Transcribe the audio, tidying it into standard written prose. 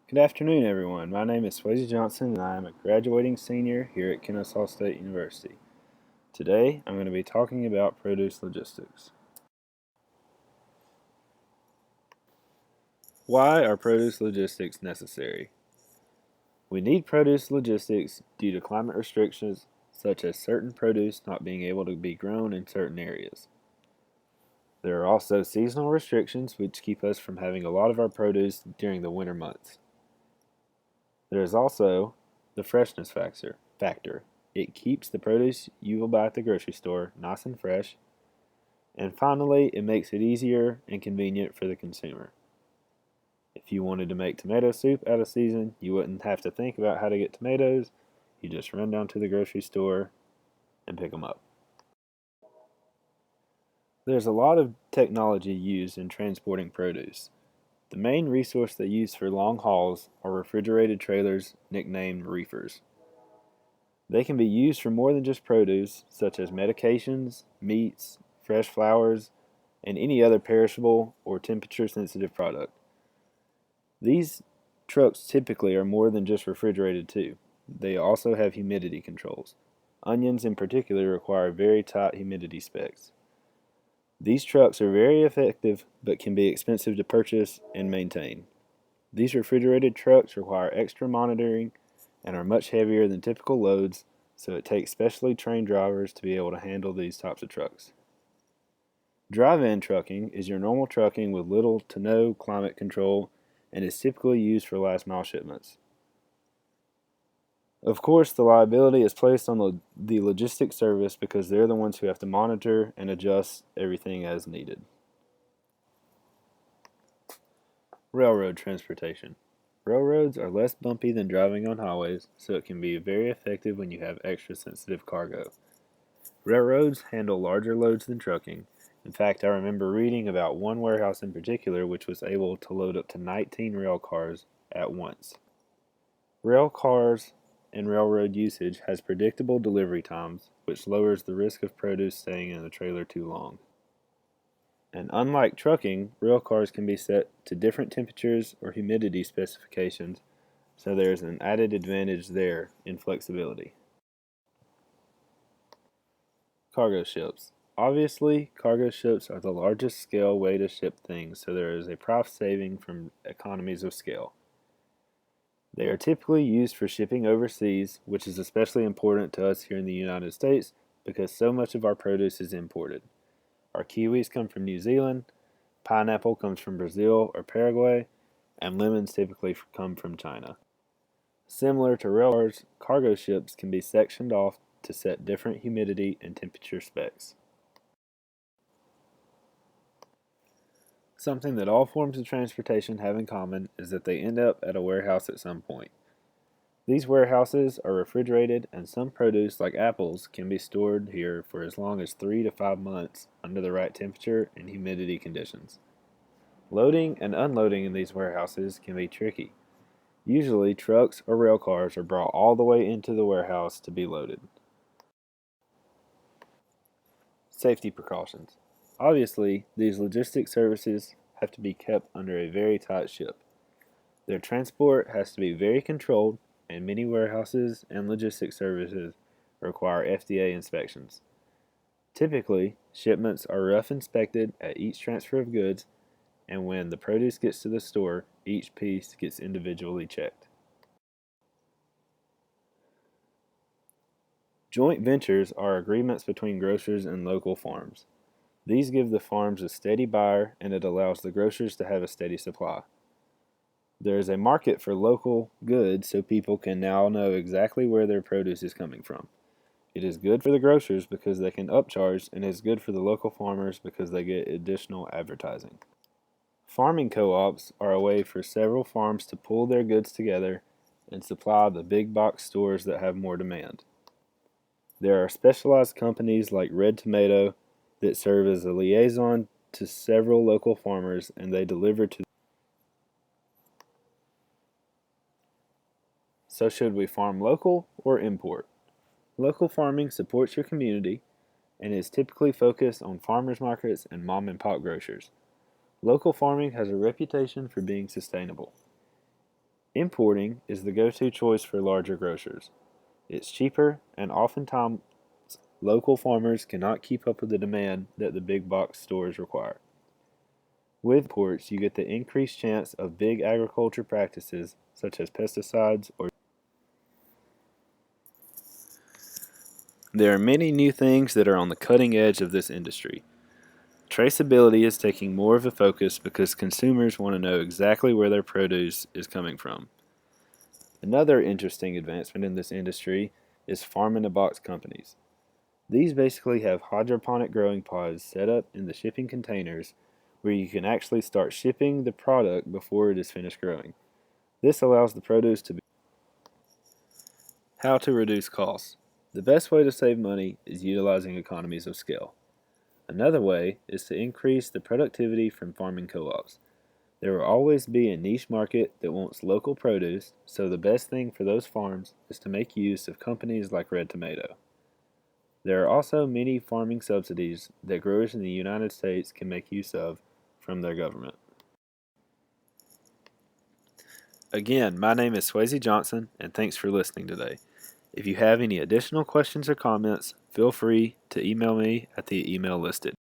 Good afternoon, everyone. My name is Swayze Johnson, and I am a graduating senior here at Kennesaw State University. Today, I'm going to be talking about produce logistics. Why are produce logistics necessary? We need produce logistics due to climate restrictions, such as certain produce not being able to be grown in certain areas. There are also seasonal restrictions which keep us from having a lot of our produce during the winter months. There is also the freshness factor. It keeps the produce you will buy at the grocery store nice and fresh. And finally, it makes it easier and convenient for the consumer. If you wanted to make tomato soup out of season, you wouldn't have to think about how to get tomatoes. You just run down to the grocery store and pick them up. There's a lot of technology used in transporting produce. The main resource they use for long hauls are refrigerated trailers, nicknamed reefers. They can be used for more than just produce, such as medications, meats, fresh flowers, and any other perishable or temperature-sensitive product. These trucks typically are more than just refrigerated too. They also have humidity controls. Onions in particular require very tight humidity specs. These trucks are very effective but can be expensive to purchase and maintain. These refrigerated trucks require extra monitoring and are much heavier than typical loads, so it takes specially trained drivers to be able to handle these types of trucks. Dry van trucking is your normal trucking with little to no climate control and is typically used for last mile shipments. Of course, the liability is placed on the logistics service because they're the ones who have to monitor and adjust everything as needed. Railroad transportation. Railroads are less bumpy than driving on highways, so it can be very effective when you have extra sensitive cargo. Railroads handle larger loads than trucking. In fact, I remember reading about one warehouse in particular which was able to load up to 19 rail cars at once. Rail cars and railroad usage has predictable delivery times, which lowers the risk of produce staying in the trailer too long. And unlike trucking, rail cars can be set to different temperatures or humidity specifications, so there is an added advantage there in flexibility. Cargo ships. Obviously, cargo ships are the largest scale way to ship things, so there is a price saving from economies of scale. They are typically used for shipping overseas, which is especially important to us here in the United States because so much of our produce is imported. Our kiwis come from New Zealand, pineapple comes from Brazil or Paraguay, and lemons typically come from China. Similar to rail cars, cargo ships can be sectioned off to set different humidity and temperature specs. Something that all forms of transportation have in common is that they end up at a warehouse at some point. These warehouses are refrigerated, and some produce, like apples, can be stored here for as long as 3 to 5 months under the right temperature and humidity conditions. Loading and unloading in these warehouses can be tricky. Usually, trucks or rail cars are brought all the way into the warehouse to be loaded. Safety precautions. Obviously, these logistics services have to be kept under a very tight ship. Their transport has to be very controlled, and many warehouses and logistics services require FDA inspections. Typically, shipments are rough inspected at each transfer of goods, and when the produce gets to the store, each piece gets individually checked. Joint ventures are agreements between grocers and local farms. These give the farms a steady buyer, and it allows the grocers to have a steady supply. There is a market for local goods, so people can now know exactly where their produce is coming from. It is good for the grocers because they can upcharge, and it is good for the local farmers because they get additional advertising. Farming co-ops are a way for several farms to pool their goods together and supply the big box stores that have more demand. There are specialized companies like Red Tomato that serve as a liaison to several local farmers, and they deliver to. So should we farm local or import? Local farming supports your community and is typically focused on farmers markets and mom and pop grocers. Local farming has a reputation for being sustainable. Importing is the go-to choice for larger grocers. It's cheaper, and oftentimes local farmers cannot keep up with the demand that the big box stores require. With imports, you get the increased chance of big agriculture practices such as pesticides or. There are many new things that are on the cutting edge of this industry. Traceability is taking more of a focus because consumers want to know exactly where their produce is coming from. Another interesting advancement in this industry is farm-in-a-box companies. These basically have hydroponic growing pods set up in the shipping containers where you can actually start shipping the product before it is finished growing. This allows the produce to be. How to reduce costs. The best way to save money is utilizing economies of scale. Another way is to increase the productivity from farming co-ops. There will always be a niche market that wants local produce, so the best thing for those farms is to make use of companies like Red Tomato. There are also many farming subsidies that growers in the United States can make use of from their government. Again, my name is Swayze Johnson, and thanks for listening today. If you have any additional questions or comments, feel free to email me at the email listed.